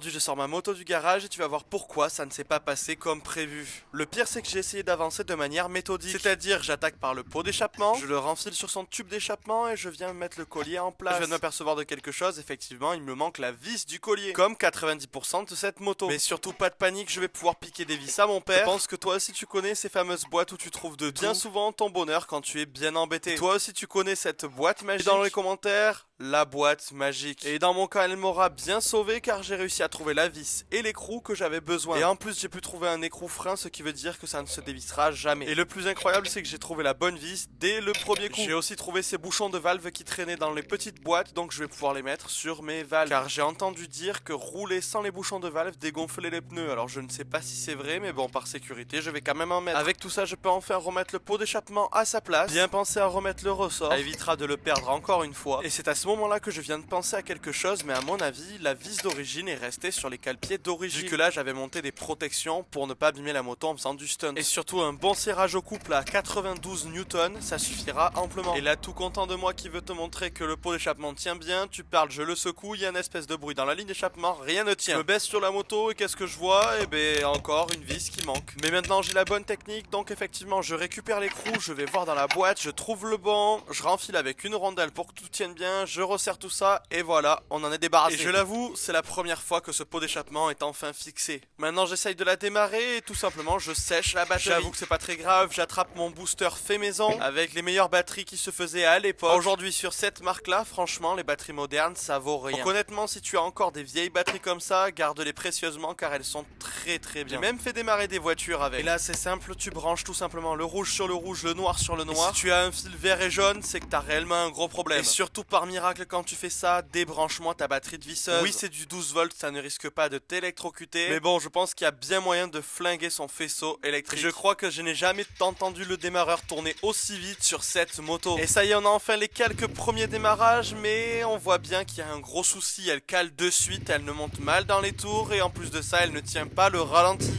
Aujourd'hui je sors ma moto du garage et tu vas voir pourquoi ça ne s'est pas passé comme prévu. Le pire c'est que j'ai essayé d'avancer de manière méthodique, c'est-à-dire j'attaque par le pot d'échappement, je le renfile sur son tube d'échappement et je viens mettre le collier en place. Je viens de m'apercevoir de quelque chose, effectivement il me manque la vis du collier, comme 90% de cette moto. Mais surtout pas de panique, je vais pouvoir piquer des vis à mon père. Je pense que toi aussi tu connais ces fameuses boîtes où tu trouves de bien souvent ton bonheur quand tu es bien embêté. Et toi aussi tu connais cette boîte magique. Et dans les commentaires, la boîte magique. Et dans mon cas elle m'aura bien sauvé car j'ai réussi à trouver la vis et l'écrou que j'avais besoin. Et en plus j'ai pu trouver un écrou frein, ce qui veut dire que ça ne se dévissera jamais. Et le plus incroyable c'est que j'ai trouvé la bonne vis dès le premier coup. J'ai aussi trouvé ces bouchons de valve qui traînaient dans les petites boîtes, donc je vais pouvoir les mettre sur mes valves. Car j'ai entendu dire que rouler sans les bouchons de valve dégonflait les pneus. Alors je ne sais pas si c'est vrai, mais bon, par sécurité je vais quand même en mettre. Avec tout ça je peux enfin remettre le pot d'échappement à sa place. Bien penser à remettre le ressort, ça évitera de le perdre encore une fois. Et c'est à ce moment là que je viens de penser à quelque chose, mais à mon avis la vis d'origine est restée sur les cale-pieds d'origine. Vu que là j'avais monté des protections pour ne pas abîmer la moto en faisant du stunt. Et surtout un bon serrage au couple à 92 Newton, ça suffira amplement. Et là tout content de moi qui veut te montrer que le pot d'échappement tient bien, tu parles, je le secoue, il y a une espèce de bruit dans la ligne d'échappement, rien ne tient. Je me baisse sur la moto et qu'est-ce que je vois? Eh ben encore une vis qui manque. Mais maintenant j'ai la bonne technique, donc effectivement je récupère l'écrou, je vais voir dans la boîte, je trouve le banc, je renfile avec une rondelle pour que tout tienne bien, je resserre tout ça et voilà, on en est débarrassé. Et je l'avoue, c'est la première fois que ce pot d'échappement est enfin fixé. Maintenant j'essaye de la démarrer et tout simplement je sèche la batterie. J'avoue que c'est pas très grave, j'attrape mon booster fait maison avec les meilleures batteries qui se faisaient à l'époque. Aujourd'hui sur cette marque là, franchement les batteries modernes ça vaut rien. Donc honnêtement si tu as encore des vieilles batteries comme ça, garde-les précieusement car elles sont très bien. J'ai même fait démarrer des voitures avec. Et là c'est simple, tu branches tout simplement le rouge sur le rouge, le noir sur le noir. Et si tu as un fil vert et jaune, c'est que t'as réellement un gros problème. Et surtout par miracle quand tu fais ça, débranche-moi ta batterie de visseuse. Oui c'est du 12 volts, ça ne risque pas de t'électrocuter. Mais bon je pense qu'il y a bien moyen de flinguer son faisceau électrique. Et je crois que je n'ai jamais entendu le démarreur tourner aussi vite sur cette moto. Et ça y est, on a enfin les quelques premiers démarrages, mais on voit bien qu'il y a un gros souci. Elle cale de suite, elle ne monte mal dans les tours et en plus de ça elle ne tient pas le ralenti.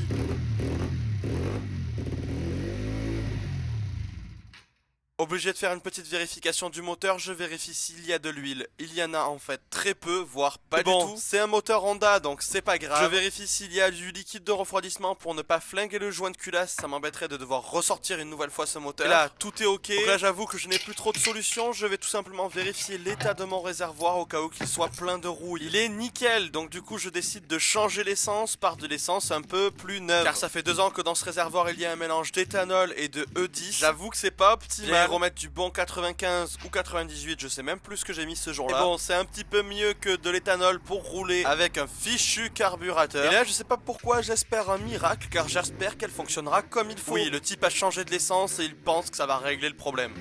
Obligé de faire une petite vérification du moteur, je vérifie s'il y a de l'huile. Il y en a en fait très peu, voire pas du tout. C'est un moteur Honda donc c'est pas grave. Je vérifie s'il y a du liquide de refroidissement pour ne pas flinguer le joint de culasse. Ça m'embêterait de devoir ressortir une nouvelle fois ce moteur. Et là tout est ok. Donc là j'avoue que je n'ai plus trop de solutions. Je vais tout simplement vérifier l'état de mon réservoir au cas où qu'il soit plein de rouille. Il est nickel, donc du coup je décide de changer l'essence par de l'essence un peu plus neuve. Car ça fait 2 ans que dans ce réservoir il y a un mélange d'éthanol et de E10. J'avoue que c'est pas optimal. Remettre du bon 95 ou 98, je sais même plus ce que j'ai mis ce jour-là. Et bon, c'est un petit peu mieux que de l'éthanol pour rouler avec un fichu carburateur. Et là, je sais pas pourquoi, j'espère un miracle, car j'espère qu'elle fonctionnera comme il faut. Oui, le type a changé de l'essence et il pense que ça va régler le problème.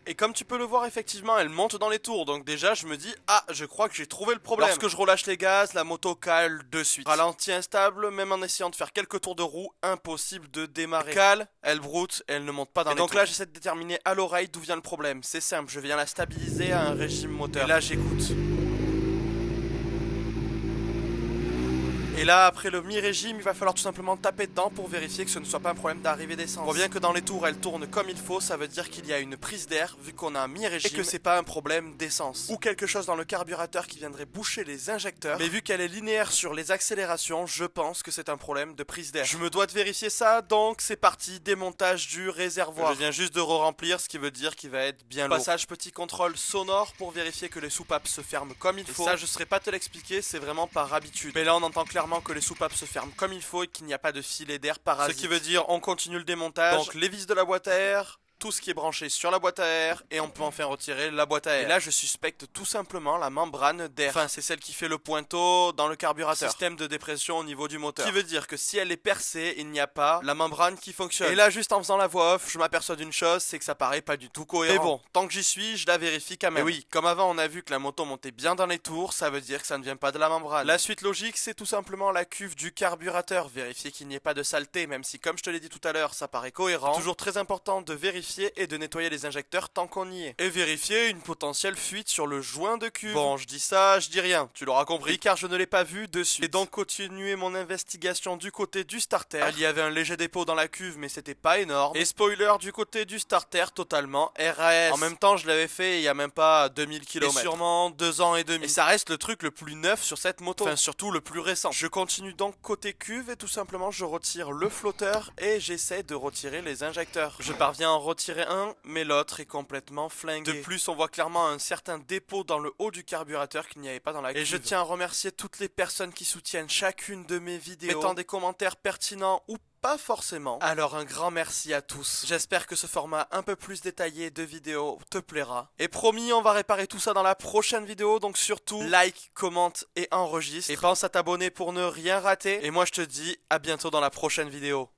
Et comme tu peux le voir effectivement elle monte dans les tours, donc déjà je me dis ah je crois que j'ai trouvé le problème. Lorsque je relâche les gaz, la moto cale de suite. Ralenti instable, même en essayant de faire quelques tours de roue, impossible de démarrer. Elle cale, elle broute, elle ne monte pas dans les tours. Donc là j'essaie de déterminer à l'oreille d'où vient le problème. C'est simple, je viens la stabiliser à un régime moteur. Et là j'écoute. Et là, après le mi-régime, il va falloir tout simplement taper dedans pour vérifier que ce ne soit pas un problème d'arrivée d'essence. On voit bien que dans les tours, elle tourne comme il faut, ça veut dire qu'il y a une prise d'air, vu qu'on a un mi-régime, et que c'est pas un problème d'essence. Ou quelque chose dans le carburateur qui viendrait boucher les injecteurs, mais vu qu'elle est linéaire sur les accélérations, je pense que c'est un problème de prise d'air. Je me dois de vérifier ça, donc c'est parti, démontage du réservoir. Je viens juste de re-remplir, ce qui veut dire qu'il va être bien lourd. Passage petit contrôle sonore pour vérifier que les soupapes se ferment comme il faut. Et ça, je saurais pas te l'expliquer, c'est vraiment par habitude. Mais là, on entend clairement que les soupapes se ferment comme il faut et qu'il n'y a pas de filet d'air parasite. Ce qui veut dire on continue le démontage. Donc les vis de la boîte à air, tout ce qui est branché sur la boîte à air et on peut enfin retirer la boîte à air. Et là je suspecte tout simplement la membrane d'air. Enfin c'est celle qui fait le pointeau dans le carburateur. Système de dépression au niveau du moteur. Ce qui veut dire que si elle est percée, il n'y a pas la membrane qui fonctionne. Et là juste en faisant la voix off, je m'aperçois d'une chose, c'est que ça paraît pas du tout cohérent. Mais bon, tant que j'y suis, je la vérifie quand même. Et oui, comme avant on a vu que la moto montait bien dans les tours, ça veut dire que ça ne vient pas de la membrane. La suite logique c'est tout simplement la cuve du carburateur. Vérifier qu'il n'y ait pas de saleté, même si comme je te l'ai dit tout à l'heure, ça paraît cohérent. C'est toujours très important de vérifier vérifier et de nettoyer les injecteurs tant qu'on y est. Et vérifier une potentielle fuite sur le joint de cuve. Bon, je dis ça, je dis rien, tu l'auras compris, car je ne l'ai pas vu dessus. Et donc continuer mon investigation du côté du starter. Il y avait un léger dépôt dans la cuve, mais c'était pas énorme. Et spoiler, du côté du starter, totalement RAS. En même temps, je l'avais fait il y a même pas 2000 km. Et sûrement 2 ans et demi. Et ça reste le truc le plus neuf sur cette moto. Enfin, surtout le plus récent. Je continue donc côté cuve et tout simplement, je retire le flotteur et j'essaie de retirer les injecteurs. Je parviens à en retirer un, mais l'autre est complètement flingué. De plus, on voit clairement un certain dépôt dans le haut du carburateur qu'il n'y avait pas dans la cuve. Et je tiens à remercier toutes les personnes qui soutiennent chacune de mes vidéos, mettant des commentaires pertinents ou pas forcément. Alors un grand merci à tous. J'espère que ce format un peu plus détaillé de vidéo te plaira. Et promis, on va réparer tout ça dans la prochaine vidéo, donc surtout, like, commente et enregistre. Et pense à t'abonner pour ne rien rater. Et moi je te dis à bientôt dans la prochaine vidéo.